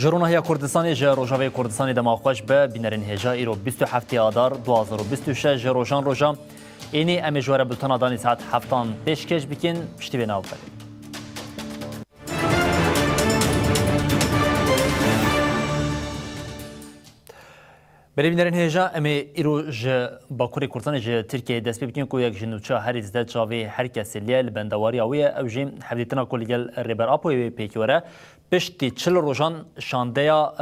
جرونهیا کردستانی جه روجاوی کردستانی دماغوش به بینرین هجا ایرو 27 آذار 2026 روجان روجا اینی امی جواره بلتان دانی ساعت 7 پیشکش بکن پشتی به ناو بریم. برای بینرین هجا امی ایرو جه باکوری کردستانی جه ترکیه دست بکن که یک جنوچه هری زده جاوی هر کسی لیل بندواری آویه او جیم حفظیتنا کلیگل ریبر آپوی پیکیوره پشتی 40 روزان شاندیا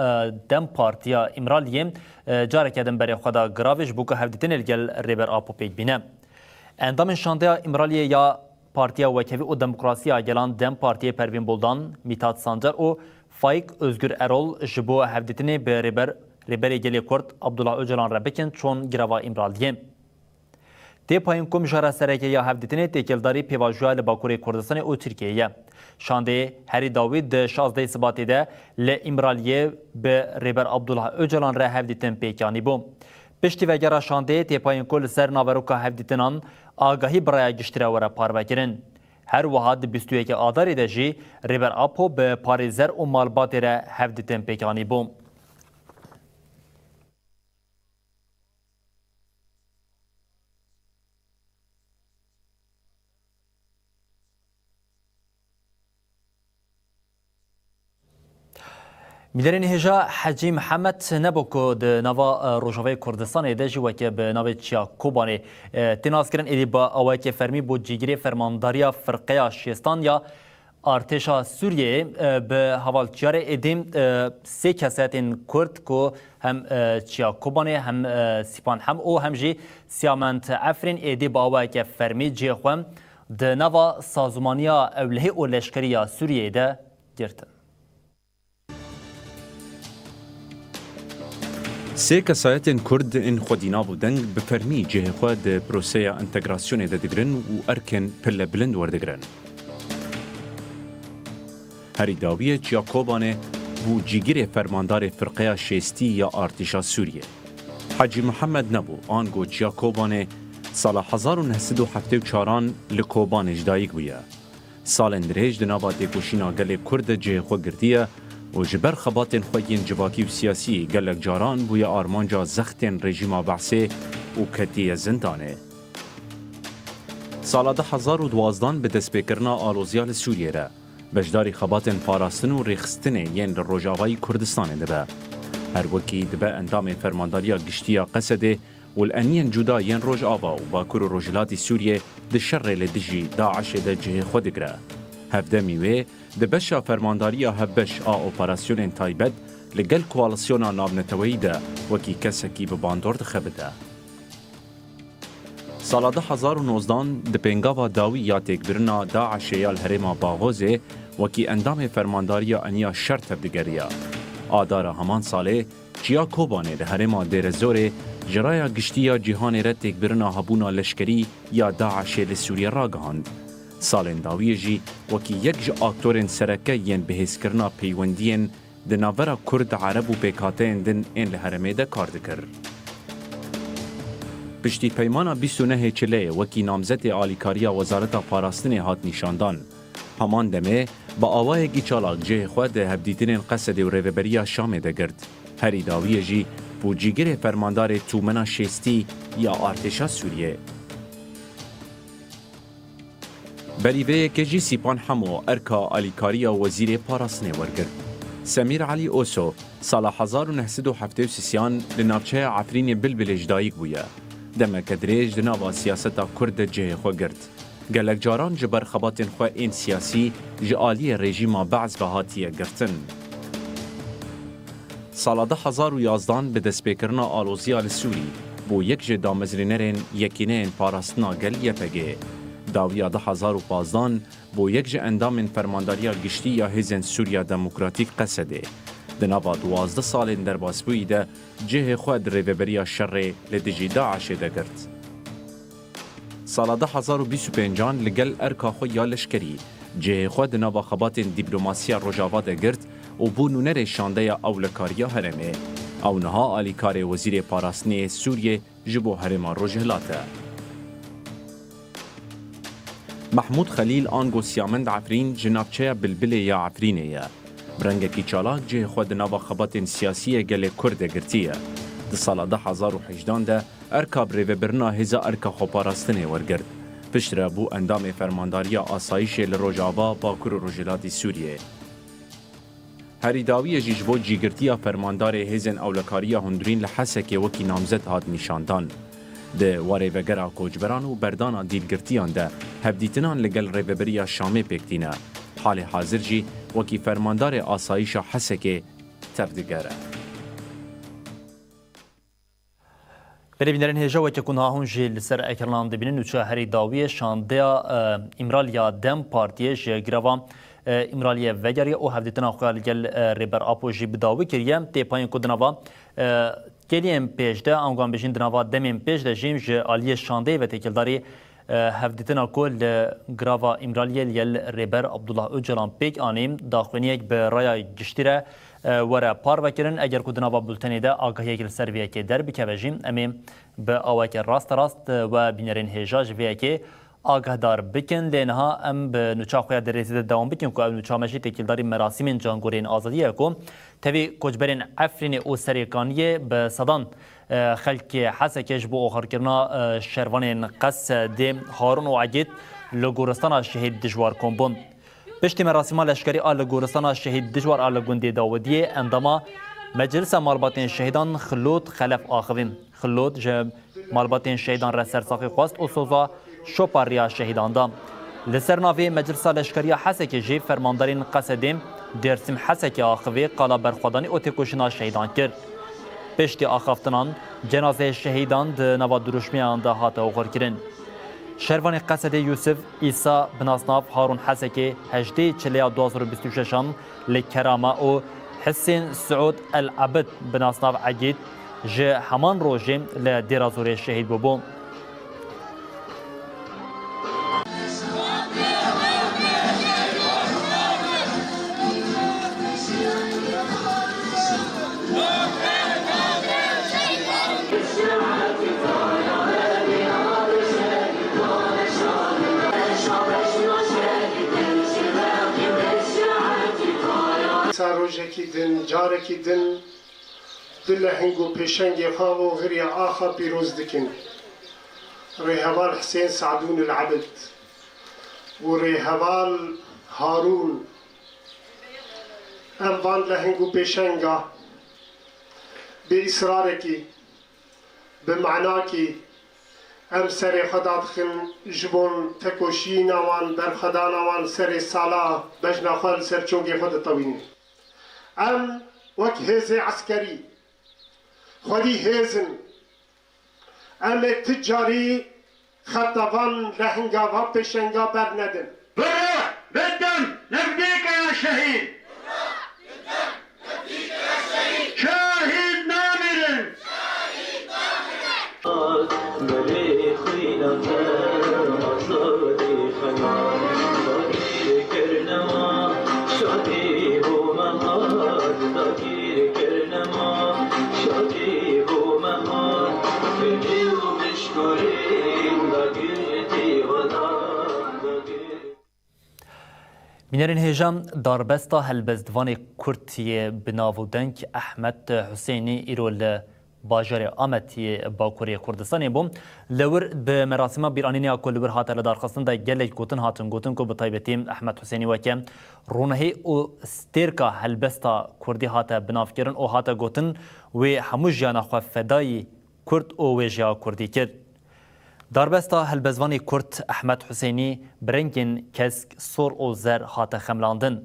دم پارتیا امرالیه جاره کردن برای خدا گراوش بوکه هفدیتن الگل ریبر آپو پیک بینه. اندام شاندیا امرالیه یا پارتیا وکوی و دموکراسی گلان دم پارتیا پروین بولدان میتاد سانجر و فایک özgür ارول جبو هفدیتن به ریبر گلی کرد عبدالله اوجلان ربکن چون گراوا امرالیه. تی پایین کمیشنر سرکی یا هفدیتن تکیلداری پیواجوه لباکوری کردستان او ترکیه. شانده هری داوید 16 سباتی ده ل امرالیه به ریبر عبدالله اوجلان را هفدیتن پیکانی بو. پشتی وگرا شانده تی پایین کل سر ناوروکا هفدیتنان آگاهی برای گشتره ورا پارو کرن. هر وحاد 21 آذاری ده جی ریبر آپو به پاریزر و مالباتی را هفدیتن پیکانی بو. میدرین هجا حجی محمد نبوکو د نوا روجاوی کردستان دجی وکه به ناو چیاکوبانی تناس کرن ایدی با اوکه فرمی بود جیگری فرمانداریا فرقه شیستان یا ارتشا سوریه به حوالچیار ایدیم سه کساتین کرد کو هم چیاکوبانی هم سیپان هم او هم جی سیامنت افرین ایدی با اوکه فرمی جی خوام د نوا سازمانیا اوله او لشکریا سوریه ده گرتن. سه کسایتین کرد این خودینا بودن به فرمی جه خود پروسه انتگراسیون دادگرن و ارکن پله بلند وردگرن. هری داویه جاکوبانه بو جیگیر فرماندار فرقه شیستی یا ارتشا سوریه. حاجی محمد نبو آنگو جاکوبانه سال 1974 لکوبان اجدایگ بویه. سال اندریج دنابا دیکوشینا گل کرد جه خود گردیه و جبر خباتن خوین جواکی و سیاسی گلک جاران بوی آرمانجا زختن رژیم بعثه و کتی زندانه. سال 2012 به دست بکرنا آلوزیال سوریه را بجداری خباتن پاراستن و ریخستن ین روجاوی کردستان دبه. هر وکی دبه اندام فرمانداریا گشتیا قصده و الانین جدا ین روج آوا و باکور روجلات سوریه ده شر لدجی داعش ده جه خود گره. هفده میوه ده بشا فرمانداریا هبش اپراسیون تایبت لگل کوالسیونا نابنتوی ده وکی کسکی به باندور دخبده. سال 2019 ده پنگاوا داوی یا تکبرنا داعش یا الهرم باغوزه وکی اندام فرمانداریا انیا شرط هفدگریا. آدار همان ساله چیا کوبانه ده هرم دیرزوره جرایا گشتیا جهان را تکبرنا هبونا لشکری یا داعش لسوریه را گهاند. سالن داویه جی وکی یک جا آکتورن سرکه ین بهیس کرنا پیوندین ده ناورا کرد عرب و پیکاتین دن این لحرمه ده کار دکر. پشتی پیمانا 29 چله وکی نامزد آلیکاریا وزارت پاراستن هات نشاندان. همان دمه با آوای گیچالاک جه خود ده هبدیدن قصد و ریوبریا شام ده گرد. هری داویه جی بو جیگر فرماندار تومنا شیستی یا ارتشا سوریه. بریوه که جی سیپان همو ارکا آلیکاریا وزیر پاراستنه ورگرد. سمیر علی اوسو سال 1973 لنابچه عفرین بلبل اجدایک بویا. دمک دریج دنابا سیاستا کرد جه خو گرد. گلک جاران جبر خباتن خو این سیاسی جعالی رژیما بعض بهاتیه گرتن. سال 2011 به دست بکرنا آلوزیال سوری بو یک جدا مزرینرین یکینین پاراستنا گل یپگه. داویا 2015 بو یک جه اندام فرمانداریا گشتی یا هزن سوریا دموکراتیک قصده. دنابا 12 سال در باسبوی ده جه خود ریوبریا شر لدجی داعش ده گرد. سال 2025 لگل ارکا خو یا لشکری جه خود دنابا خبات دیپلوماسیا روجاوا ده گرد و بو نونر شانده یا اولکاریا هرمه. او نها آلیکار وزیر پاراستنی سوریه جبو هرما روجهلاته. محمود خلیل آنگو سیامند عفرین جنابچه بلبل یا عفرینه یا. برنگکی چالاک جه خود نوا خبات سیاسی گل کرد گرتیه. د سال 2018 ده ارکا بریو برنا هزا ارکا خوپاراستنه ورگرد. پشتره بو اندام فرمانداریا آسایش لروجاوا باکور روجلاتی سوریه. هریداوی جیجبو جیگرتیا فرماندار هزن اولکاریا هندرین لحسک وکی نامزد هاد نشاندان. ده واره وگرا کوچبران و بردانا دیلگرتیان ده هفدیتنان لگل ریوبریا شامه پکتینه. حال حاضر جی وکی فرماندار آسایش حسک تبدگره. بلبینرین هجا و کنها هنجی لسر اکرلان دبینن و چه هریداوی شاندیا امرالیا دم پارتیه جگروا امرالیه وگری او هفدیتنا خوال گل ریبر آپو جی بداوی کریه تیپاین کدنوا کلیم پیش ده آنگان بجین دنوا دمین پیش ده جیم جه آلیه شانده و تکلداری هفدیتنا کل گراوا امرالیه لیل ریبر عبدالله اوجلان پیک آنیم داخونیک به رای گشتیره وره پار وکرن اگر کدنوا بلتنی ده آگاهی کل سرویه که در بکوژیم امیم به آواک راست و بینرین هجاج ویه که آگاه دار بکن لینها ام به نوچا خویا در رسیده دوام بکن که نوچا مجی تکیلداری مراسمین جانگورین آزادیه که توی کجبرین عفرین او سریکانیه به صدان خلق حسکش بو آخر کرنا شروان قص دیم هارون و عگید لگورستان شهید دجوار کمبون پشتی مراسم لشکری آل لگورستان شهید دجوار آل گندی داودیه اندما مجلس مالباتین شهیدان خلود خلف آخوین خلود جه مالباتین شهیدان رسر ساقی خواست و سوزا شوپاریا شهیدان دام لسر ناوی مجلس لشکری حسک جی فرماندارین قصدیم درسم حسک آخوی قالا برخودانی او تکوشنا شهیدان کرد پشتی آخافتنان جنازه شهیدان ده نوا دروشمیان ده هاته اوغر کرن شروان قصد یوسف ایسا بناسناف هارون حسکی هجده چلیا 2026 لکرامه و حسین سعود العبد بناسناف عگید جه همان روژه لدیرازوری شهید ببو روزکی دن جارکی دن دل هنگو پیشنگ خواه و غری آخا پیروز دکن ریحوال حسین سعدون العبد و ریحوال هارون ام وان لهنگو پیشنگا به اصرارکی به معناکی ام سر خدا دخن جبون تکوشی نوان بر خدا نوان سر سالا بجنا خال سر چونگی خود طوینی ام وک هزه عسکری خودی هزن ام تجاری خطوان لهنگا و پیشنگا بر ندن برا بدم نبدیک یا شهید شاهد نامرن بینرین هجام داربستا هلبزدوان کرتی بناودنک احمد حسینی ایرول باجر آمتی باکوری کردستانی بوم لور به مراسم بیرانینی اکل لور هات لدارخستن دا گلک گوتن هاتن کو به طیبتیم احمد حسینی وکم رونهی او سترکا هلبستا کردی هات بنافکرن او هات گوتن و هموج جانا خو فدای کرد او وجا کردی کرد داربستا هلبزوانی کرد احمد حسینی برنگین کسک سور او زر هات خملاندن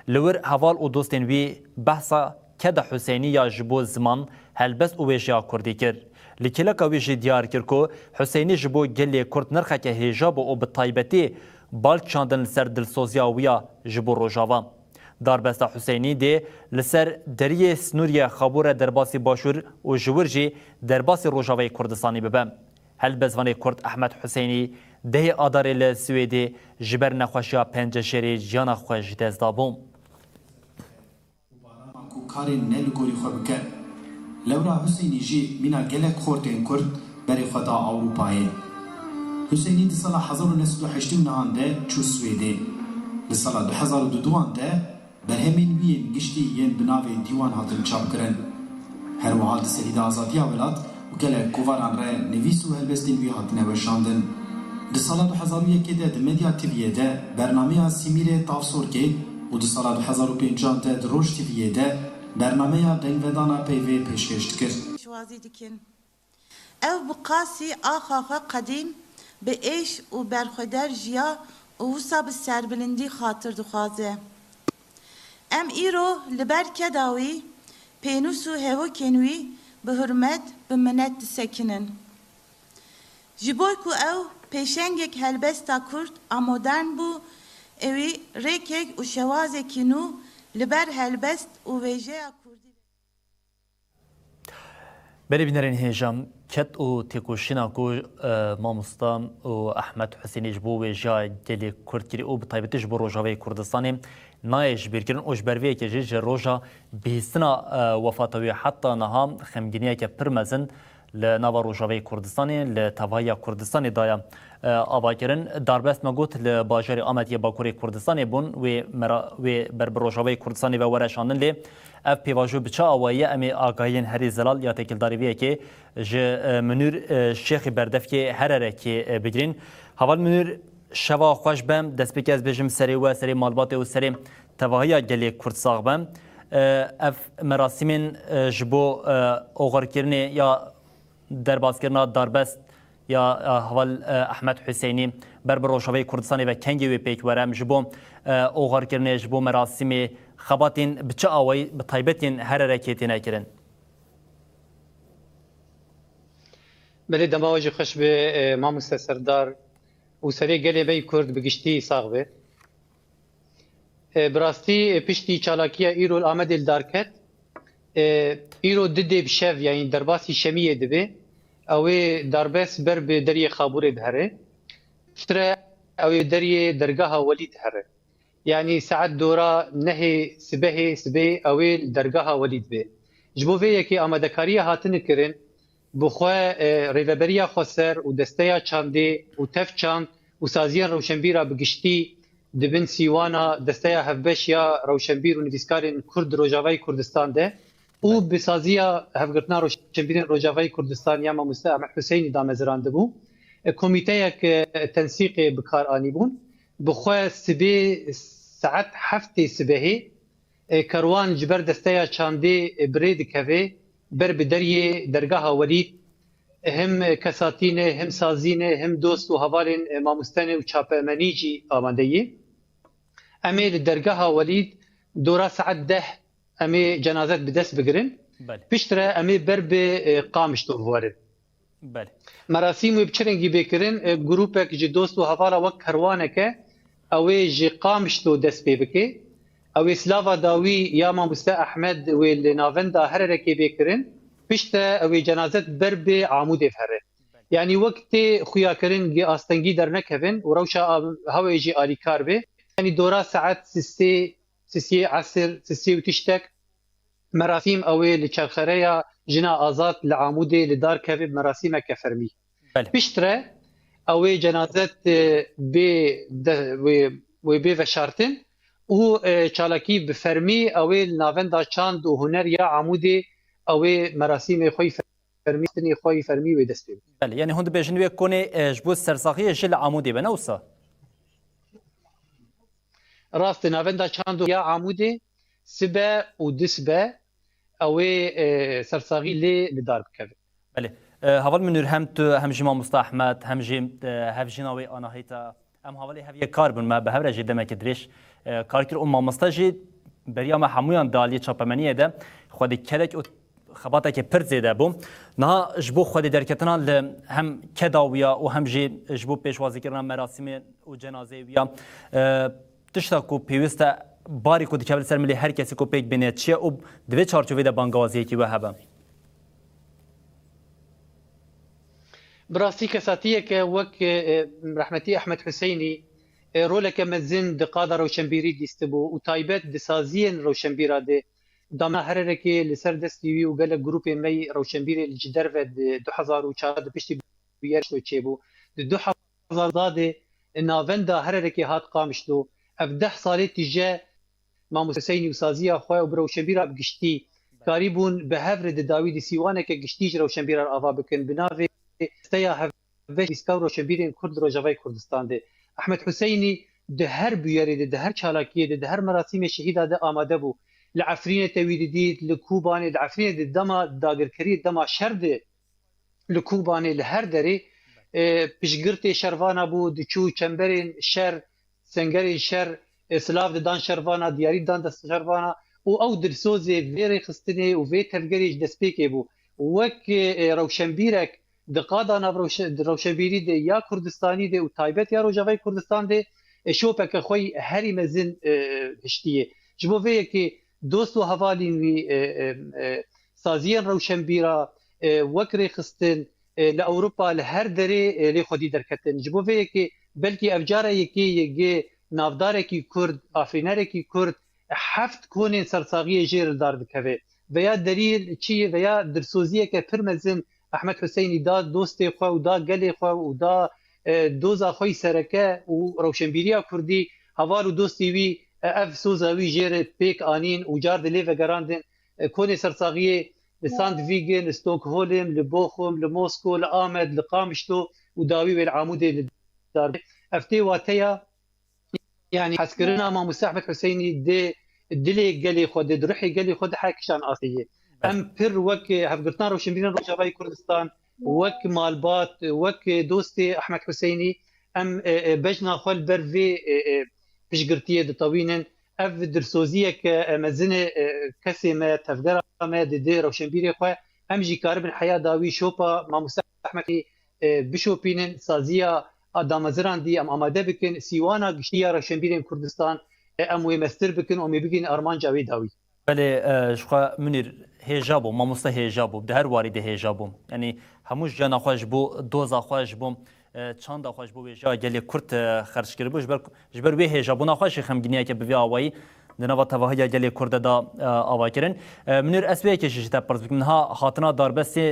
لور حوال او دوستین وی بحثا کدا حسینی یا جبو زمان هلبست او ویجا کردی کر لکلک ویجی دیار کر کو حسینی جبو گلی کرد نرخه که هجاب او بطایبتی بالک چاندن لسر دلسوزیا ویا جبو روجاوا داربستا حسینی دی لسر دریه سنوریه خابور درباسی باشور و جورجی درباسی روجاوی کردستانی ببم هلبزوانی کرد احمد حسینی ده آداری لسویدی جبر نخوشیا پنج شری جانا خوش دزدابوم کاری نلگوری خوب کرد لورا حسینی جی مینا گلک خورتین کرد بری خدا اروپایی حسینی دی سال 1989 چو سویده دی سال 2002 ده برهمین وین گشتی ین بناوی دیوان هاتن چاپ کرن. هر وحال سرید آزادیا ولات و گلک کواران را نویس و هلبستین وی هاتن وشاندن. د سال 2001 ده مدیا تیویه ده برنامه سیمیر تافسور که و د سال 2005 ده روش تیویه ده برنامه دنگودانا پیوی پیشکش کرد. شوازی دکن. او بقاسی آخاقا قدیم به ایش و برخودر جیا و وصا بسربلندی خاطر دخوازه. ام ایرو لبر کداوی پینوس و هوا کنوی به حرمت به منت سکنن. جبوی کو او پیشنگک هلبستا کرد آمودن بو اوی ریکک و شوازه کنو لبر هلبست و ویجه کردی. بله بینرین هیجام کت و تکوشینا کو ماموستا و احمد حسینی جبو و جای گلی کرد کری او بطایبتی جبو روژاوی کردستانی نایش بیرکرن اوش برویه که جیج روژا بیستنا وفاتوی حتی نها خمگینیه که پرمزن لناوا روژاوی کردستانی لتوایی کردستانی دایا آوا کرن داربست مگوت لباجر آمدی باکوری کردستانی بون و بربر روژاوی کردستانی و ورشاندن لی اف پیواجو بچه آوایی امی آگاهین هری زلال یا تکلداریویه که منور شیخ بردف که هرره که بگیرین حوال منور شوا خوش بم دست بکی از بجم سری و سری مالبات و سری تواهی گلی کرد ساغ بم اف مراسمین جبو اوغر کرنه یا درباز کرنا داربست یا حوال احمد حسینی بربر روشاوی کردستانی و کنگی و پیک ورم جبو اوغر کرنه جبو مراسم خباتین بچه آوی بطایبتین هر رکیتین اکرن بله دماغی خوش به ما مستسردار و سری گلی بی کرد بگشتی ساغ به براستی پشتی چالاکیه ایرو الامد الدارکت ایرو دده بشف یعنی درباسی شمیه دبه اوی درباس بر به دری خابوره دهره فتره اوی دری درگاه ولی دهره يعني ساعات دورا نهي سبه اوي درگاه ولید به جبو وی کی آمادکاریه هاتن کرن بخوا ریوبریا خسر و دستیا چاندی و تف چاند و سازیان روشنبیرا بگشتی دبن سیوانا دستیا هفبش یا روشنبیر و نویسکارین کرد روجاوی کردستان ده و بسازیا هفگرتنا روشنبیرین روجاوی کردستان یا ماموستا احمد حسینی دامزران دبو کمیته یک تنسیق بکار آنی بون بخوا سبه ساعت هفته سبهی کروان جبر دستیا چاندی برید کفه بر بدریه درگاه ولید هم کساتینه هم سازینه هم دوست و حوالین ماموستانه و چاپمنیجی آماندهی امی درگاه ولید دورا ساعت 10 امی جنازت بدست بگرن پشتره امی بر به قامشتو بوارد مراسم بچرنگی بکرن گروپک جی دوست و حوالا وک کروانه که اوی جی قامشتو دست بکه اوی سلاوا داوی یا ماموستا احمد وی ناوندا هر رکی بکرن پشت اوی جنازت بر به عمود فره یعنی وقت خویا کرن گی آستنگی در نکوین و روشا هوی جی آلیکار به یعنی دورا ساعت سسی عصر سسی و تشتک مراسم اوی لچرخره جنا آزاد لعمود لدار کوي مراسم کفرمی پشتره اوی جنازت به وشارتن او چالاکی بفرمی اوی ناوندا چاند و هنر یا عمودی اوی مراسم خوی فرمی تنی خوی فرمی و دست بله یعنی هند بجنوی کنه جبو سرساخی جل عمودی بنوسا راست ناوندا چاند یا عمودی سبه و دسبه اوی سرساخی لدار بکوي بله هوال منور هم تو هم جما مستحمد هم جیم هفجناوی آناهیتا ام حوالی هفیه کار بون ما به هر جدی مکدریش کار کر اون مامستاجی بریام حمویان دالی چاپمنیه ده خودی کلک و خباته که پر زیده بوم نه جبو خودی درکتنا هم کداویا و هم جبو پیشوازی کردن مراسم و جنازه ویا تشتا کو پیوسته باری کو دکابل سر ملی هر کسی کو پیک بینه چیه و دوی چارچوبی ده بانگوازی کی وهبه براستی کساتیه که وک رحمتی احمد حسینی رولک مزن دقاده روشنبیری دیستبو و تایبت دسازین روشنبیرا ده داما هر رکی لسر دستیوی و گل گروپ می روشنبیری الجدر و 2004 پشتی بیارشتو چیبو 2000 داده ناوندا هر رکی هات قامشتو اف 10 سالی تیجه مامۆستا و سازیە خۆی و ڕەوشەبیرە گشتی کاری بوون بە هەورە داوی دی سیوانێکە گشتیش ڕەوشەبیرە ئاوا بکەن بناوێ ستەیە هەڤێسکا و ڕەوشەبیرên کورد ڕۆژاوای کوردستان دێ ئەحمەد حوسەینی ده هەر بویەرێ ده هەر چالاکیە ده هەر مەراسیمێ شەهیدا ده ئامادە بوو لە عەفرینە تەوی دیت لە کوبانێ لە عەفرینە دەما داگرکەری دەما شەر دێ لە کوبانێ لە هەر دەرێ پشگرتê şervana bû diçû çemberên şer sengerên şer silav didan şervana diyarî didan dest şervana û ew dilsozê vê rêxistinê û vê tevgerê ji destpêkê bû wek rewşenbîrek di qada nav rewşenbîrî de ya Kurdistanî de û taybet ya Rojavayê Kurdistan de şopeke xwe herî mezin hiştiye ji bo vê yekê dost û hevalîn wî saziyên rewşenbîra wek rêxistin li Ewropa li her derê lê xwedî derketin ji bo vê yekê belkî ev cara yekê yekê navdarekî Kurd afrînerekî Kurd heft konên sersaxiyê jê li dar dikeve veya derîl çi veya dilsoziyeke pir mezin Ehmed Hüseynî da dostê xwe û da gelê xwe û da doza xwe sereke û rewşenbîriya Kurdî heval û dostî wî ev soza wî jê re pêk anîn û car dilê vegerantin konê sersaxiyê li Sandviken, li Stockholm, li Bochum, li Moskw, li Amed, li Qamişlo û dawî wê li Amûdê li dar ev tê wateya yani heskirina Mamoste Ehmed Hüseynî dê dilê gelê xwe de ruhê gelê xwe de her kişan asîye em pir wek hevgirtina rewşenbîrên Rojavayê Kurdistan wek malbat wek dostê Ehmed Hüseynî em bejna xwe li ber vê pişgirtiyê ditewînin ev dilsoziyeke mezinê kesê me tevgera me didê rewşenbîrê xwe em jî karibin heya dawî şopa Mamoste Ehmedî bişopînin saziya dameziran dî em amade bikin sîwana giştiya rewşenbîrên Kurdistan em wê mestir bikin û mê bigîn armanca wê dawî Belê ji xwe Munîr hêja bû mamoste hêja bû di her warî de hêja bû yanî hemû jiyana xwe ji bo doza xwe ji bo çanda xwe ji bo wê jiya gelê Kurd xerç kiribû ji ber wê hêjabûna xwe jî xemgîniyeke bi vê awayî di nava tevahiya gelê Kurd de da avakirin Munîr ez vêyekê jî ji te pirs bikim niha hatina darbestê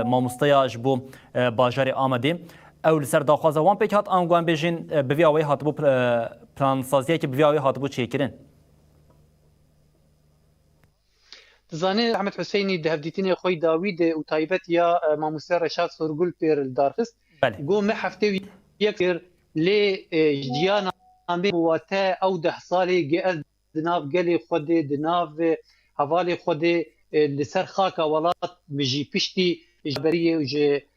mamosteya ji bo bajarê Amedê ew li ser daxwaza wan pêk hat an guan bêjin bi vê awayî hatibû plansaziyekê bi vê awayî hatibû çêkirin Zanê Ehmed Hüseynî di hevdîtinê xwe dawî de û taybet ya Mamoste Reşad Sorgul pêr li darxist got me heftê wî yek kir lê jiyana me wate ew 10 salê gê ez di nav gelê xwe de di nav hevalê xwe de li ser xaka welat min jî piştî ji beriyê ji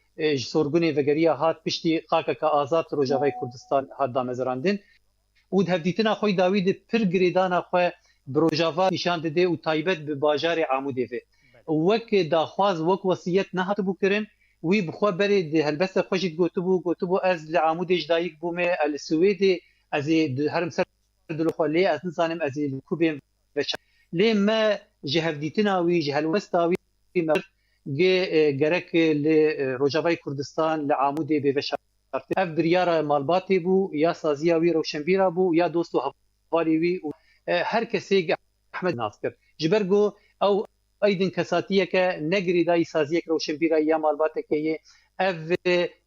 sorgunê vegeriya hat piştî xakeka azad Rojavayê Kurdistan hat damezirandin û di hevdîtina xwe dawî de pir girêdana xwe bi Rojava nîşan dide û taybet bi bajarê Amûdê ve wek daxwaz wek wesiyet nehatibû kirin wî bi xwe berê di helbesta xwe jî gotibû ez li Amûdê ji dayîk bûme li Swêdê ez ê herim ser dil xwe lê ez nizanim ez ê li Kubên lê me ji hevdîtina wî ji helwesta wî gê gerek li Rojavayê Kurdistan li Amûdê bê veşart ev biryara malbatê bû ya saziya wî rewşenbîra bû ya dost û hevalê wî û her kesê Ehmed nas kir ji ber got ew aydin kesatiyeke negirî dayî saziyek rewşenbîra ya malbateke yê ev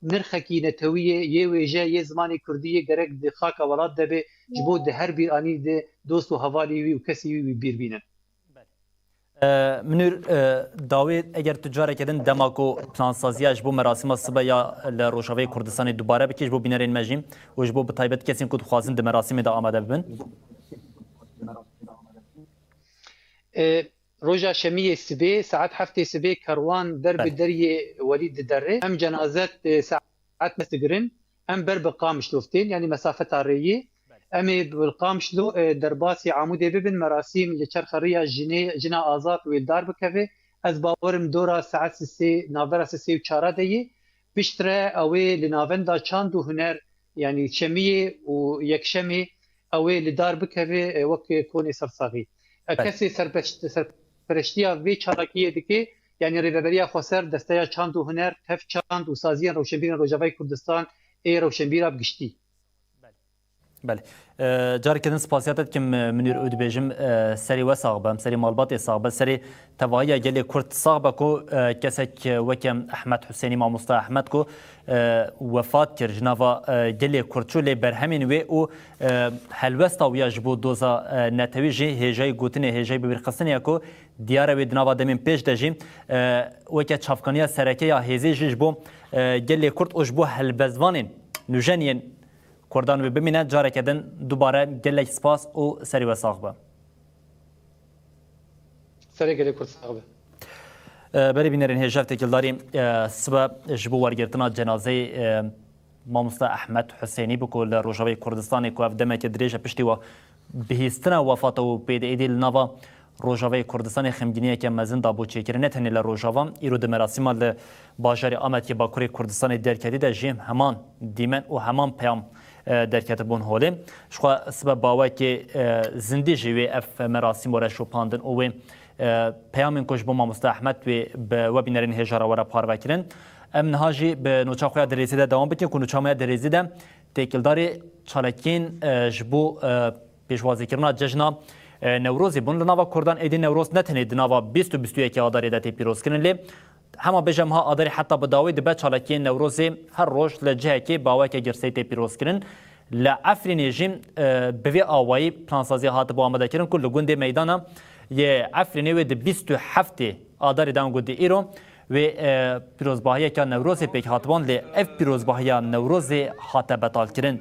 nirxekî netewiyê yê wêje yê zimanê Kurdiyê gerek di xaka welat de bê ji bo di her bir anî de dost û hevalê wî û kesî wî bîr bînin Munîr dawê eger tu careke din dema ku plansaziya ji bo merasîma sibe ya li Rojavayê Kurdistanê dubare bike ji bo bînerên me jî û ji bo bi taybet kesên ku dixwazin di merasîmê de amade bibin Roja şemiyê sibê saet heftê sibê kerwan ber bi deriyê Welîd di derê em cenazet saet mes digirin em ber bi Qamişlo tên yanî mesafeta rêyê em ê bi Qamişlo derbasî Amûdê bibin merasîm li çerxeriya jina azad wê dar bikeve ez bawerim dora saet sê navbera sê û çara de yê piştre ew ê li navenda çand û huner yanî şemiyê û yekşemê ew ê li dar bikeve wek konê sersaxî kesê serpereştiya vê çalakiyê dike yanî rêveberiya xweser desteya çand û huner tev çand û saziyên rewşenbîrên Rojavayê Kurdistan ê rewşenbîra giştî بله جاری کردن سپاسیاتت کم منیر اودبیجم سری و صاحبم سری مالبات صاحب سری توایی گلی کرد صاحب کو کسک وکم احمد حسینی ماموستا احمد کو وفات کرد جنوا گلی کردشول برهمین و او هلوستا ویاج بود دوزا نتویجی هجای گوتنه هجای ببرخستنی کو دیاره و دنوا دمین پیش دجیم وکه چافکانیا سرکه یا هزی جیج بو گلی کرد اوج بو هلبزوانین نوجنین کردان و ببینه جاره کردن دوباره گلک سپاس و سری و صاحبه سری گلی کرد صاحبه بری بینرین هجاف تکلداری سبب جبو ورگرتنا جنازه ماموستا احمد حسینی بکل روجاوی کردستانی که افدمه که دریجه پشتی و بهیستنا وفات و پید ایدی لنوا روجاوی کردستانی خمگینیه که مزن دابو چیکر نتنی لروجاوان ایرو دمراسیما لباجاری آمد که باکوری کردستانی درکدی ده جیم همان دیمن و همان پیام درکت بون هولی شخوا سبب باوی که زندی جوی اف مراسم ورا شوپاندن او پیامین کش بو ماموستا احمد و بینرین هجاره ورا پارو کرن ام نهاجی به نوچا خویا دریزی ده دوام بکن که نوچا میا دریزی ده تکلداری چالکین جبو پیشوازی کرنا ججنا نوروزی بون لناوا کردان ایدی نوروز نتنی دناوا 20-21 آداری ده تی پیروز کرن لی هما بجم ها آداری حتی بداوی دبه چالکین نوروزی هر روز لجه که باوی که گرسی تی پیروز کرن لعفرین جیم بوی آوایی پلانسازی هات با آمده کرن کل گونده میدانا یه عفرینی و ده 27 آداری دان گونده ایرو و پیروزباهی که نوروز پیک هاتبان لی اف پیروزباهی نوروز هات بطال کرن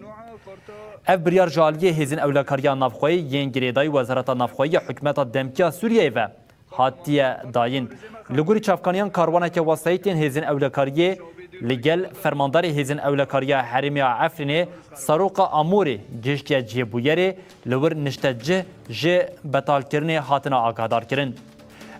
اف بریار جالیه هزین اولکاریا نافخوایی ین گریدای وزارت نافخوایی حکمت دمکیا سوریه و هاتیه داین لگوری چافکانیان کاروانه که واسطین هزین اولکاریه لگل فرمانداری هزین اولکاریا حریمی عفرینه سروق اموری گشتیا جیبویری لور نشتجه جه بطال کرنه هاتنا آگادار کرن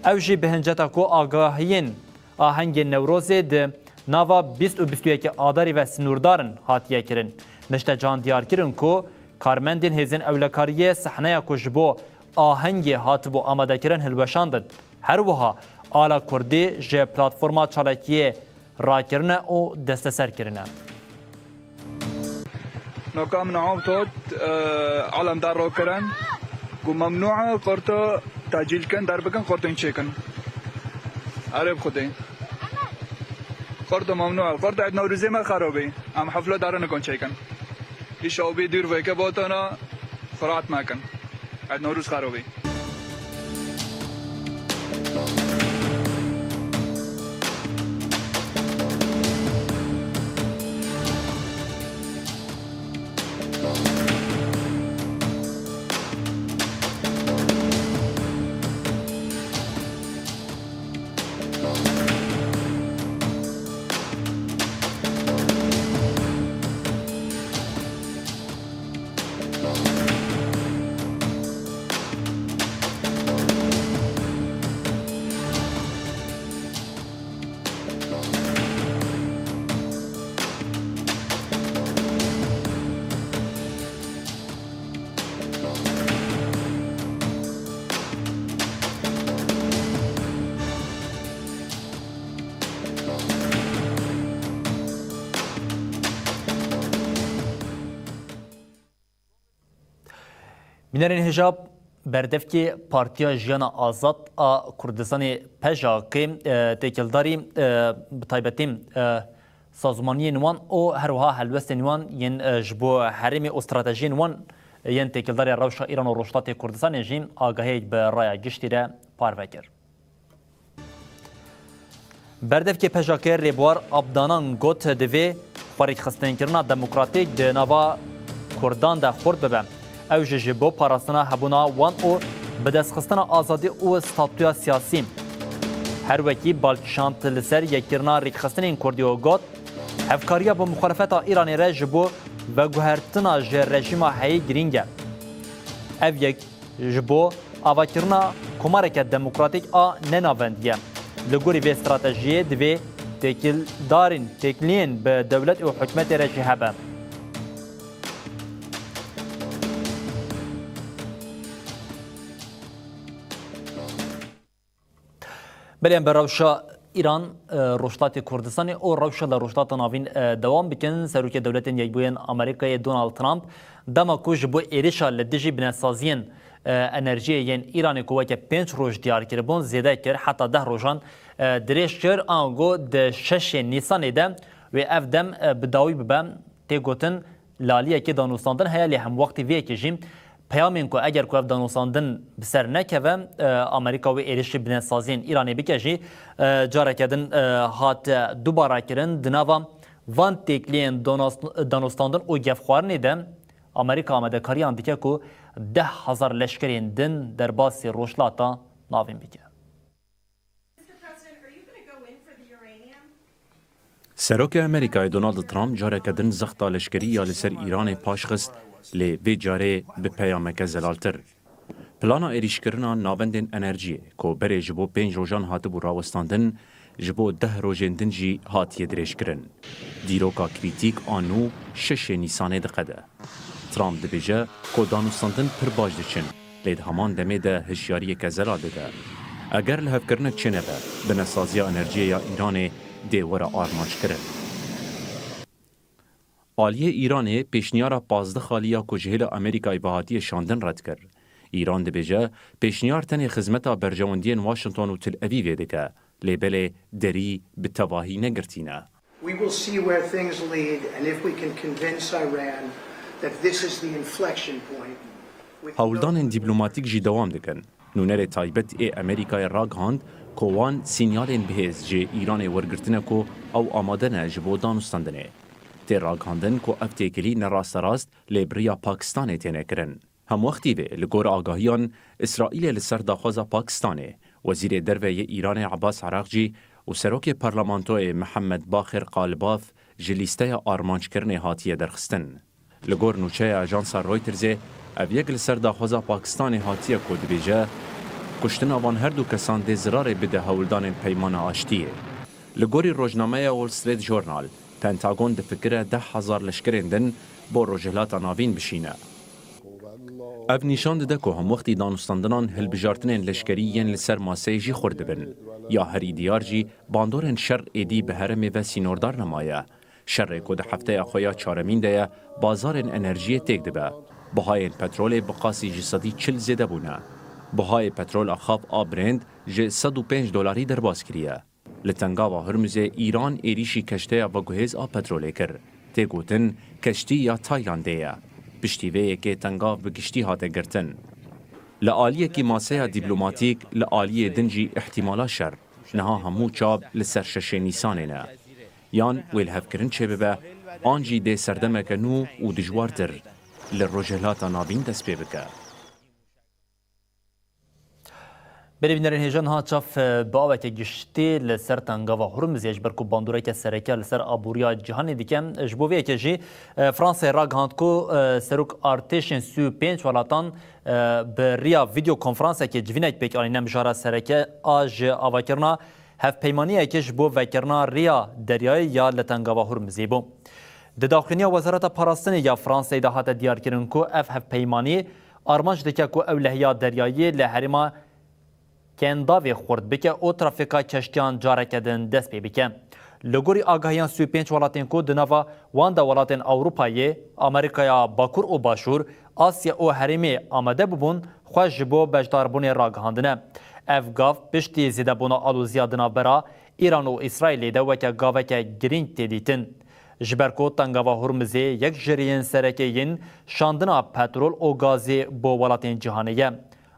او جی بهنجتا کو آگاهین آهنگ نوروزه ده ناوا 20-21 آداری و سنوردارن هاتیه کرن نشته جان دیار کرن کو کارمندین هزین اولکاریه صحنه کشبو آهنگ هاتبو آماده کرن هلوشاندن هر وها آلا کردی جه پلاتفورما چالکیه را کرنه و دست سر کرنه نوكا منعوب توت علم دار رو کرن و ممنوعه قرطه تاجیل کن در بکن قرطه این کن عرب خودی قرطه ممنوعه قرطه عد نوروزی ما خرابی ام حفله داره نکن کن ایش آبی دیر ویکه باتانا فرات ما کن عد نوروز خرابی بینرین هجاب بردفکی پارتیا جیانا آزاد کردستان پژاکی تکلداری بتایبتیم سازمانی نوان او هروها هلوست نوان ین جبو حریم استراتژی نوان ین تکلداری روشا ایران و روشتات کردستان جیم آگاهی به رای گشتی را پاروکر بردفکی پژاکی ریبوار ابدانان گوت دوی خواریک خستن کرنا دموکراتیک ده نوا کردان ده خورد ببم او جبو پاراستنا هبونا وان او بدستخستنا آزادی او ستاتویا سیاسی هر وکی بالکشانت لسر یکرنا ریکخستنین کردیو گوت هفکاریا با مخالفت ایرانی را جبو و گوهرتنا جه رژیم هایی گرینگه او یک جبو آواکرنا کمارک دموکراتیک نناوندیه لگوری به استراتژی دوی تکلین به دولت و حکمت رژی هبه بلیم بروشا ایران روشتات کردستان او روش ل روشتات ناوین دوام بکن سروک دولت یکبوین آمریکای دونالد ترامپ دما کوج بو ایریشا لدیجی بنسازین انرژی ین ایران کوه که 5 روز دیار کربون زیاده کر حتی 10 روزان دریش کر آنگو د 6 نیسان ده و اف دم بداوی ببم تگوتن لالیه که دانوستاندن هیا لی هم وقتی وی کجیم پیامین کو اگر کو دانوستاندن بسر نکوه آمریکا و ایریش بنسازین ایرانی بکجی جاره کدن هات دوباره کرن دناوا وان تکلین دانوستاندن او گفخوارنی ده آمریکا آمده کاریان دیگه کو 10,000 لشکرین دن در باسی روشلاتا ناوین بکه. سروک امریکای دونالد ترامپ جاره کدن زختا لشکری یا لسر ایران پاشخست لی وی جاره به پیامک زلالتر. پلانا ایریشکرنا ناوندن انرژی که بره جبو 5 روزان هاته بو راوستاندن جبو 10 روزن دنجی هاتیه درش کرن. دیروکا کریتیک آنو 6 نیسانه دقده. ترامپ دبیجه که دانوستاندن پر باش دچن لید همان دمه ده هشیاری که زلال ده. اگر لحفکرنه چنه به بنسازی انرژی یا ایران دیوار آرمانش کرد. آلیه ایران پیشنیار 15 خالیا کجهل امریکای بهاتی شاندن رد کرد. ایران دبیجه پیشنیار تنی خدمتا برجواندین واشنطن و تل اویو دکه لیبل دری به تواهی نگرتینه. We will see where things lead and if we can convince Iran that this is the inflection point. هولدان دیپلماتیک جی دوام دکن. نونر تایبت امریکای راگهاند کوان سینیالین بهز جه ایران ورگرتنه کو او آماده نه جبو دانستاندنه. تی راگهاندن کو افتیکلی نراست راست لیبریا پاکستانه تینه کرن. هم وقتی به لگور آگاهیان اسرائیل لسر داخوزا پاکستانه وزیر دروه ایران عباس عراقجی و سروک پارلمانتوی محمد باخر قالباف جلیسته آرمانچ کرنه هاتیه درخستن. لگور نوچه اجانسا رویترزه اویگ لسر داخوزا پاکستان هاتیه کود بیجه کشتن آوان هر دو کسان ده زرار بده هولدان پیمان آشتیه. لگوری روزنامه وول استریت جورنال پنتاگون ده فکر 10,000 لشکرین دن با روجهلات ناوین بشینه. اف نشان ده که هم وقتی دانستاندنان هلبجارتنین لشکریین لسر ماسه جی خورده بن یا هری دیار جی باندورن شر ایدی به هرم و سینوردار نمایه. شر که ده هفته اخویا چارمین ده بازار انرژی تک ده به. بهای پترول بقاسی جسدی 40 زده بونه. بهای پترول اخاف آبرند جه $105 در باز کریه. لتنگاوا هرمز ایران ایریشی کشته و گوهز آب پتروله کر. تی گوتن کشتی یا تایلانده پشتیوه که تنگاو بگشتی هاته گرتن. لآلیه که ماسه دیپلوماتیک لآلیه دنجی احتمالا شر. نها همو چاب لسر 6 نیسانه نه. یان ویل هفکرن چه ببه آنجی ده سردمه نو و دجوارتر لروجهلات ناوین دست پی بکه. بینرین هیجان ها چاف باوک گشتی لسر تنگاوا هرمز یجبر کو باندوره که سرکه لسر آبوریا جهانی دیکم جبویه که جی فرانسه را گاند کو سروک ارتشین 35 ولاتان به ریا ویدیو کنفرانس که جوینک پیک آنینم جارا سرکه آج آواکرنا هف پیمانی که جبو وکرنا ریا دریای یا لتنگاوا هرمزی بو. داخلی وزارت پاراستن یا فرانسه ده هات دیار کردن کو هف پیمانی آرمانج دکه کو اولهیا دریایی لحرما کنداوی خورد بکه او ترافیکا کشتیان جاره کدن دست پی بکه. لگوری آگاهیان 35 ولاتین کو دنوا واندا ولاتین اوروپایی، امریکا باکور و باشور، آسیا و هریمی آمده ببون خوش بو بجداربون راگهاندنه. افغاف پشتی زیده بونا آلوزیا دنابرا ایران و اسرائیل ده وکه گاوکه گرینگ تیدیتن. جبرکو تنگاوا هرمزی یک جریان سرکیین شاندنا پترول و گازی بو ولاتین جهانیه.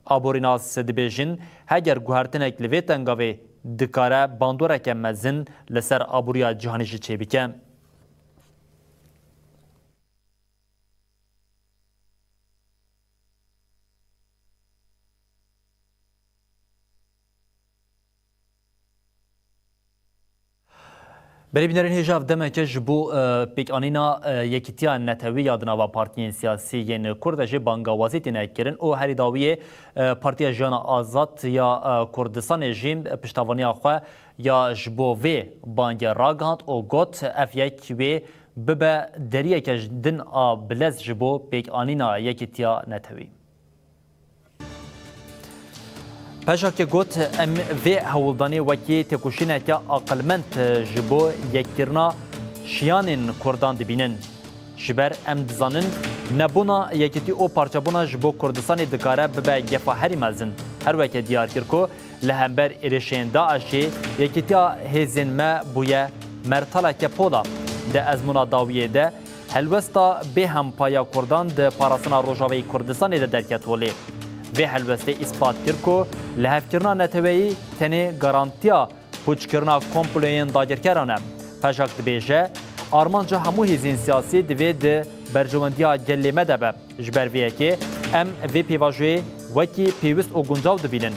آبوریناز سدبیجین هگر گوهرتنک لوی تنگاوی دکاره باندوره که مزن لسر آبوریا جهانیشی چه بیکه. بری بینرین هجاف دمه که جبو پیک آنینا یکیتیا نتوی یادنا و پارتیین سیاسی ین کردش بانگاوازی تینه کرن او هری داویه پارتیا جانا آزاد یا کردستان جیم پشتوانی آخواه یا جبو وی بانگ راگاند او گوت اف یک وی ببه دریه که دن بلز جبو پیک آنینا یکیتیا نتوی. پژاکê got em vê hewldanê wekî têkoşîneke aqilmend ji bo yekkirina şiyanên Kurdan dibînin. Ji ber em dizanin nebûna yekîtî û parçebûna ji bo Kurdistanê dikare bibe gefa herî mezin. Her weke diyar kir ku li hember êrişên Daişê yekîtiya hêzên me bûye mertaleke pola. Di ezmûna dawiyê de helwesta bê hempaya Kurdan di parastina Rojavayê Kurdistanê de derket holê. Vê helwestê îspat kir ku li hevkirina neteweyî tenê garantiya pûçkirina komployên dagirkeran e. Pejak dibêje armanca hemû hêzên siyasî divê di berjewendiya gelê me de be. Ji ber vê yekê em vê pêvajoyê wekî pêwîst û guncav dibînin.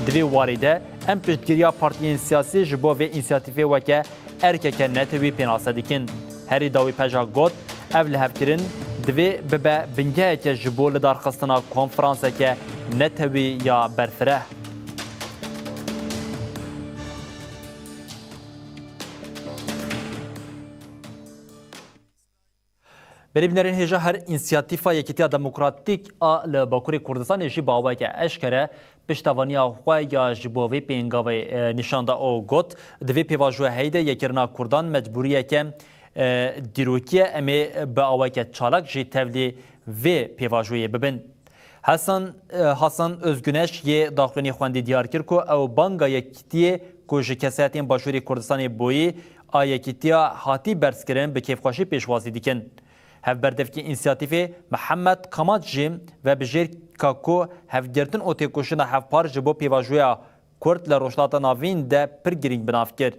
Di vê warê de em piştgiriya partiyên siyasî ji bo vê însiyatîfê weke erkeke netewî pênase dikin. Herî dawî pejak got ev li hevkirin divê bibe bingeheke ji bo li darxistina konferanseke netewî ya berfireh. Berîbînerên hêja her însiyatîfa Yekîtiya Demokratîk a li Bakurê Kurdistanê jî baweke eşkere piştevaniya xwe ya ji bo vê pêngavê nîşanda o got di vê pêvajoya heyî de yekirina Kurdan mecbûriyeke dîrokiye em ê bi aweke çalak jî tevlî vê pêvajoyê bibin. Hasan Özgüneş yê daxuyanî xwendî diyar kir ku ew banga yekîtiyê ku ji kesayetên Başûrê Kurdistanê boyî a yekîtiya hatî berskirin bi kêfxweşî pêşwazî dikin. Hevberdevkî însiyatîfê Mihemed Kamat jî ve bijêrka ku hevgirtin û têkoşîna hevpar ji bo pêvajoya Kurd li rojhilata navîn de pir girîng bi nav kir.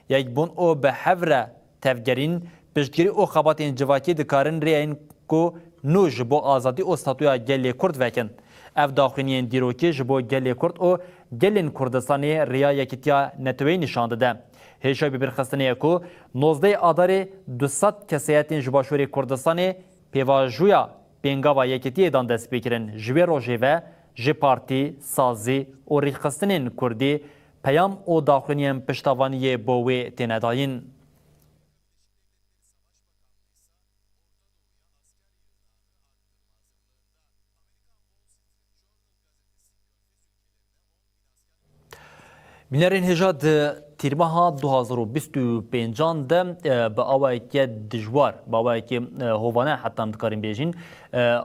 Yekbûn û bi hev re tevgerîn piştgirî û xebatên civakî dikarin rêyên ku nû ji bo azadî û statuya gelê Kurd vekin. Ev daxuyaniyên dîrokî ji bo gelê Kurd û gelên Kurdistanê rêya yekîtiya neteweyî nîşan dide. Hêşa bibirxistinê ku 19 Adarê 200 kesayetên ji Başûrê Kurdistanê pêvajoya pêngava yekîtiyê dan dest pê kirin. Ji vê rojê ve ji partî, sazî û rêxistinên Kurdî peyam û daxuyaniyên piştevaniyê bo wê têne dayîn. Bînerên hêja di tîrmeha 2025 de bi awayeke dijwar, bi awayekî hovane heta em dikarin bêjin,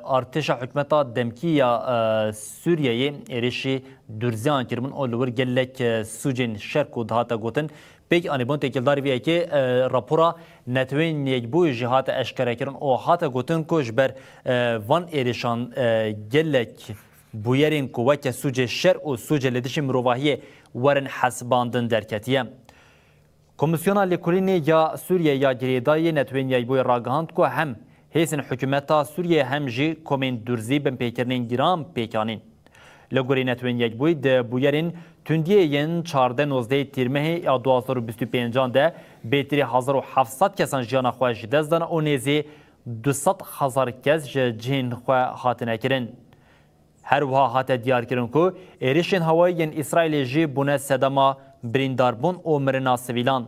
artêşa hikûmeta demkî ya Sûriyeyê êrişî durziyan kirimin û li wir gelek sûcên şerk û dihata gotin. Pêk anîbûn têkildarî vê yekê rapora netewên yekbûyî jî hate eşkerekirin û hate gotin ku ji ber van êrişan gelek bûyerên ku weke sûcê şer û sûcê li dijî mirovahiyê werin hesibandin derketiye. Komisyona Lêkolînê ya Sûriye ya girêdayê netewên yekbûyê ragihand ku hem hêzên hikûmeta Sûriye hem jî komên durzî bin pêkirinên giran pêkanîn. Li gorî netewên yekbûyî di bûyerên tundiyê yên 14-19 tîrmehê ya 2025 de bêtirî 1700 kesan jiyana xwe ji dest dan û nêzî 200,000 kes ji cihên xwe hatine kirin. Her wiha hate diyarkirin ku êrişên hewayî yên İsraîlê jî bûne sedema birîndarbûn û mirina sivîlan.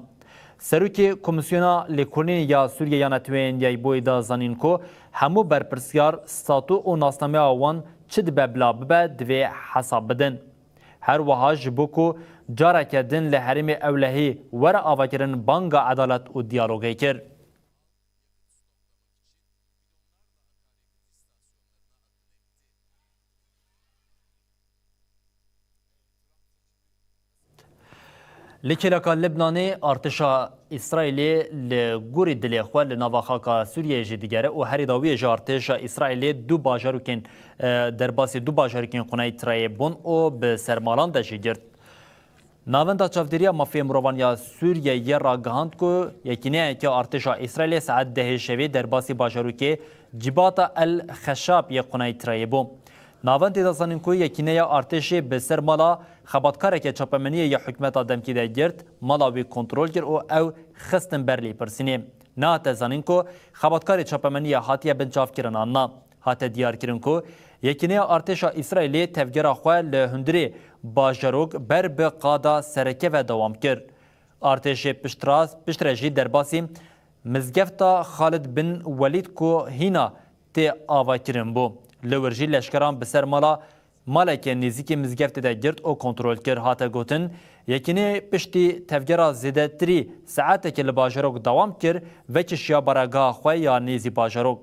Serokê Komisyona Lêkolînê ya Sûriye ya netewên yekbûyî da zanîn ku hemû berpirsiyar statû û nasnameya wan çi dibe bila bibe divê hesab bidin. Her wiha ji bo ku careke din li herêmê ewlehî were avakirin banga edalet û diyalogê kir. Li Kêleka Libnanê artêşa İsraîlê li gorî dilê xwe li nava xaka Sûriyeyê jî digere û herî dawiyê ji artêşa İsraîlê du bajarokên derbasî du bajarokên Xunayê Tirayê bûn û bi sermalan de jî girt. Navenda çavdêriya mafya mirovan ya Sûriyeyê ragihand ku yekîneyeke artêşa İsraîlê saet 10 şevê derbasî bajarokê cibata El Xeşab yê Xunayê Tirayê bû. Navendê de zanîn ku yekîneya artêşê bi ser mala xebatkareke çapemeniyê ya hikûmeta demkî de girt, mala wê kontrol kir û ew xistin ber lêpirsînê. Nehate zanîn ku xebatkarê çapemeniye hatiye bincavkirin anna. Hate diyarkirin ku yekîneya artêşa İsraîlê tevgera xwe li hundirê bajarok ber bi qada serekeve dewam kir. Artêşê piştre jî derbasî mizgefta Xalid bin Welîd ku hîna tê avakirin bû. Li wir jî leşkeran bi ser mala مالک نزیک مزگفت ده گرد او کنترل کر هاته گوتن یکینه پشتی تفگرا زیده تری ساعته که لباجروک دوام کر و چشیا براگاه خواه یا نیزی باجروک.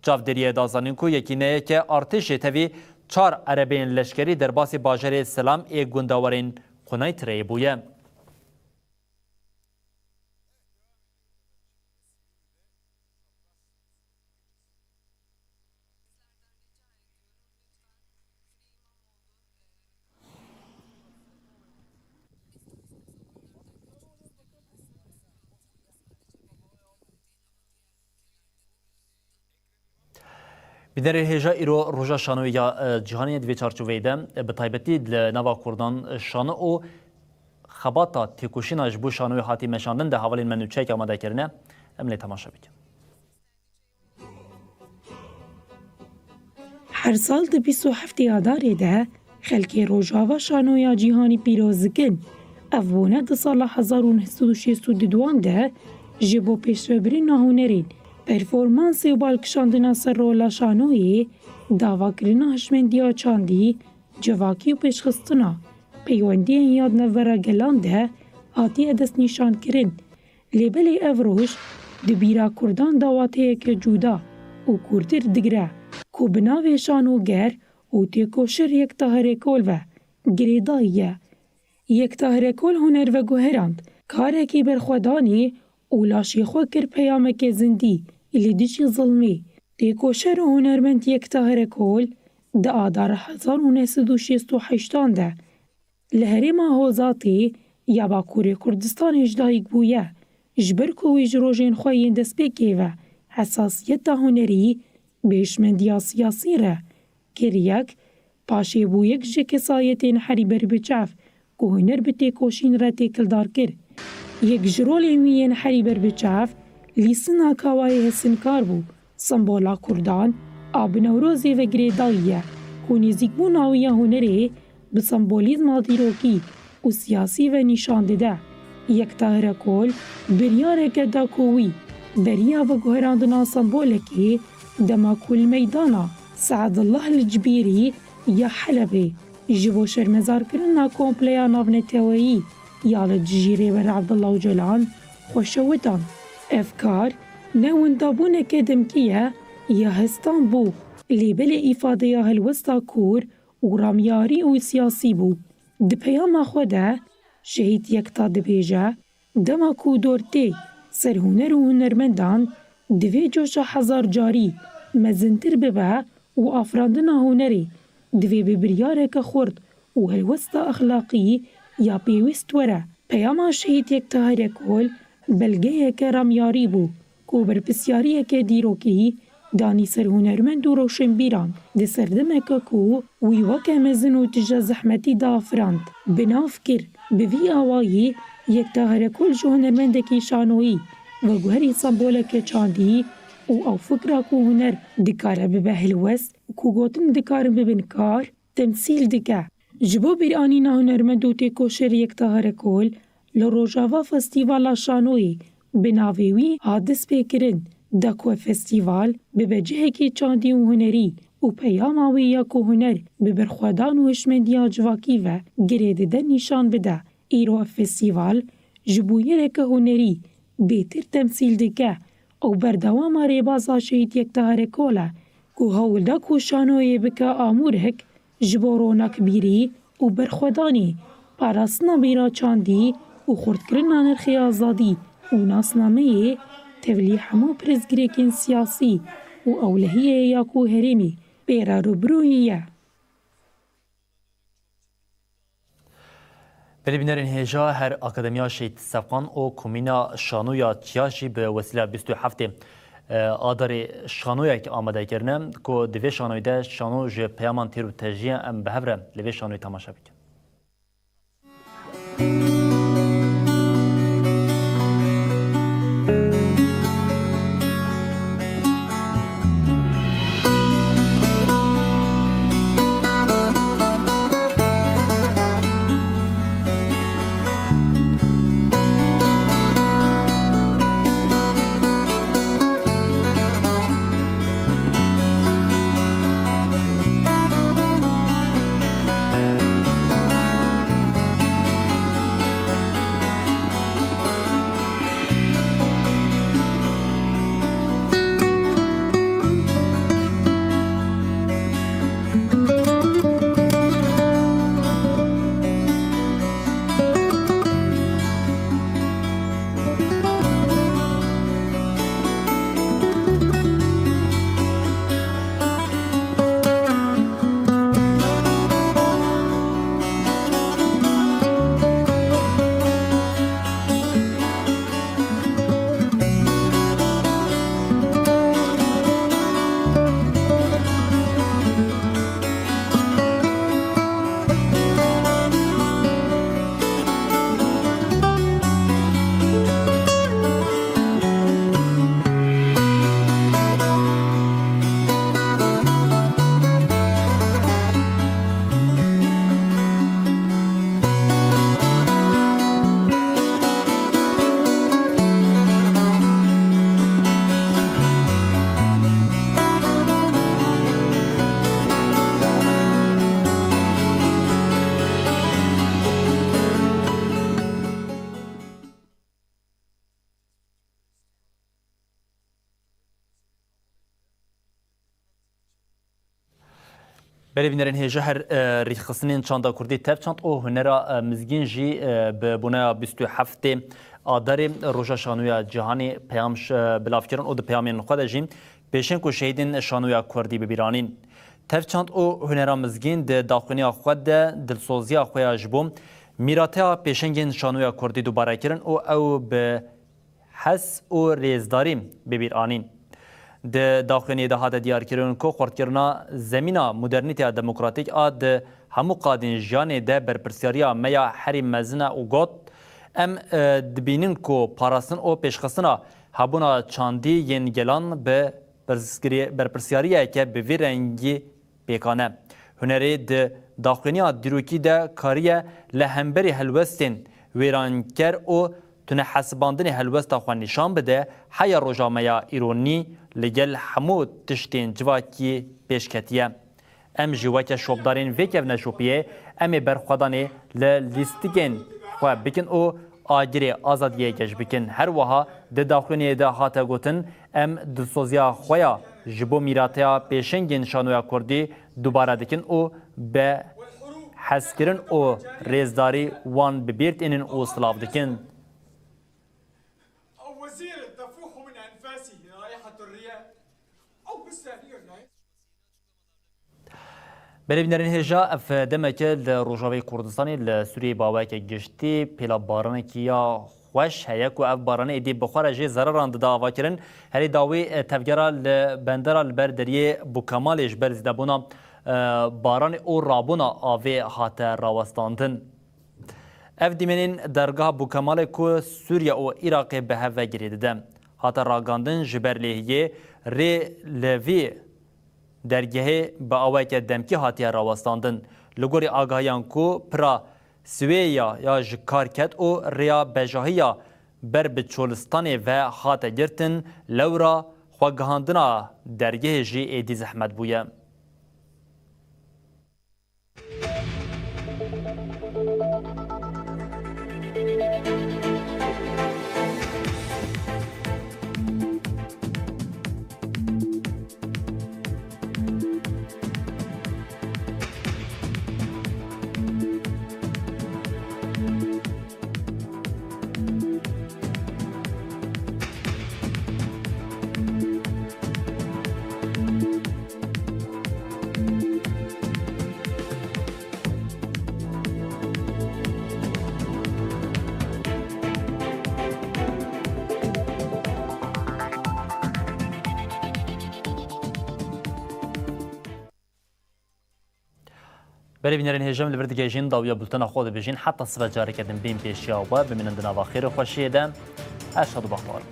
چاودریه دازانین کو یکینه که ارتش توی 4 عربین لشکری در باسی باجر سلام ای گونداورین خونای تری بویه. بدر هجا ایرو روژا شانو یا جهانی دوی چارچوبه ده به تایبتی لنوا کردان شانو او خباتا تکوشین اجبو شانوی هاتی مشاندن ده حوالین منوچه که آماده کرنه املی تماشا بید. هر سال ده 27 آداری ده خلکی روژاوا شانویا جهانی پیروزکن افونه ده سال 1962 ده جبو پیشربری نهونرین پرفورمانس و بالکشاندنا سر رولا شانوی داواکرنا هشمندیا چاندی جواکی و پیشخستنا پیوندی یاد نوره گلان ده آتی ادست نشان کرن لیبلی افروش دبیرا کردان داواته که جودا و کورتر دگره کو بناوی شانو گر و تیکوشر یک تاهرکول و گریداییه یک تاهرکول هنر و گوهراند کاره کی برخودانی اولاشی خو کر پیامک زندی اللي ديشي ظلمي تيكوشر هنرمند یک تاهرکول ده آدار 1968 ده لهرما هوزاتی یا باکوری کردستان اجدایک بویه جبر کویج روژین خوین دست بگیوه حساسیت هنری بیشمندیا سیاسی ره کریک پاشی بویک جک سایتین حری بر بچاف که هنر به تیکوشین را تیکل دار کر یک جرولی وین حری بر بچاف لیسنا کاوای هسنکار بو سمبولا کردان آب نوروزی و گریداییه که نزیک بو ناویه هنری به سمبولیزم دیروکی و سیاسی و نشان ده یک تاهرکول بریاره که دا کوی بریا و گوهراندنا سمبولکی دما کل میدانا سعد الله الجبیری یا حلبی جبو شرمزار کرنا کمپلیا نافنتوایی یا لجیره بر عبدالله و جلال خوشوتان افکار نوان دابون کدمکیه یا هستان بو لیبل ایفاده یا هلوستا کور و رامیاری و سیاسی بو ده پیام خوده شهید یکتا دبیجه دما کو دورتی سر هنر و هنرمندان دوی جوش هزار جاری مزنتر ببه و افراندن هنری دوی ببریاره که خورد و هلوستا اخلاقی یا پیوست وره پیام شهید یکتا هرکول بلگه که رامیاری بو کو برپسیاری که دیروکی دانی سر هنرمند و روشن بیران ده سردمه که کو وی وکه مزن و تجا زحمتی دا افراند بناف کر بوی آوایی یک تاهرکول جو هنرمنده که شانوی و گوهری سمبوله که چاندی او فکره کو هنر دکاره ببه هلوست و کو گوتن دکاره ببین کار تمثیل دکه جبو بیرانی نا هنرمند و تیکوشر یک تاهرکول لروجاوا فستیوالا شانوی بناویوی حادث پیکرن دکو فستیوال ببجه که چاندی و هنری و پیاماوی یا که هنر ببرخودان و هشمندیا جواکی و گرید ده نشان بده ایرو فستیوال جبویر که هنری بیتر تمثیل دکه او بردوام ریبازا شهید یک تاهرکوله که هول دکو شانوی بکه آمورک جبورونک بیری و برخودانی پاراسنا بیرا چاندی و خردکرنا نرخی آزادی و ناسنامه تولی همو پرزگریکین سیاسی و اولهیه یا کو هرمی بیرا روبرویه. بلی بینرین هجا هر اکادمیا شهید سفقان و کمینا شانویا چیاشی به وسیله 27 آدار شانویا که آماده کرنه که دوی شانوی ده شانو جه پیامان تیر و تجیه ام بهوره لوی شانوی تماشا بید. بله بینرین هجا هر ریخستنین چاندا کردی تب چاند او هنرا مزگین جی به بنا 27 آذر روزا شانویا جهانی پیامش بلافکران او د پیامین خود جیم پیشن کو شهیدین شانویا کردی ببیرانین تب چاند او هنرا مزگین د داخونی خود دلسوزی خویا جبوم میراته پیشنگین شانویا کردی دوباره کردن او به حس او ریزداری ببیرانین د داخلي د هاده دیار کړون کو خورتکرنا زمينه مدرنيته دموکراتیک اد همو قادن جان د برپرسیاریا میا حریم مزنه او گوت ام دبینن کو پاراسن او پیشخصنا هبونا چاندی ین گلان به برپرسیاریا که به ویرنگی بیکانه هنری د داخلي دروکی د کاریه لهمبری هلوستین ویرانکر او تونه حسباندن هلوست خوان نشان بده حیا روجامیا ایرونی لگل حمود تشتین جواکی پیشکتیه ام جواکی شوبدارین ویکو نشوپیه ام برخوادانی لیستیگن خواه بکن او آگری آزادیه گش بکن هر وها ده داخلونی ده هاته گوتن ام دلسوزیا خواه جبو میراتیا پیشنگین شانویا کردی دوباره دکن او به حسکرن او ریزداری وان ببیرت اینن او سلاف دکن بله بینرین هجا اف دمکه لروجاوی کردستانی لسوریه باوک گشتی پیلا بارانه کیا خوش هیا کو اف بارانه ایدی بخوره جی ضرران داوا کرن هری داوی تفگرا لبندرا لبردریه بوکمالش برزیده بونا باران او رابونا آوی هات راوستاندن اف دیمنین درگاه بوکمال کو سوریه او عراق به هوا گریده هات راگاندن جبرلیه ری لوی درگه با آوک دمکی هاتیه راوستاندن لگوری آگاهیان کو پرا سویا یا جکارکت او ریا بجاهیا بر بچولستان و هات گرتن لورا خواگهاندنا درگه جی ایدی زحمت بویه بله بینرین هجام لبرد گیجین داویا بلتنا خود بجین حتی صفحه جاری کردن بین پیشیا و بمینندنا و خیر خوشیه ده اشهد بخار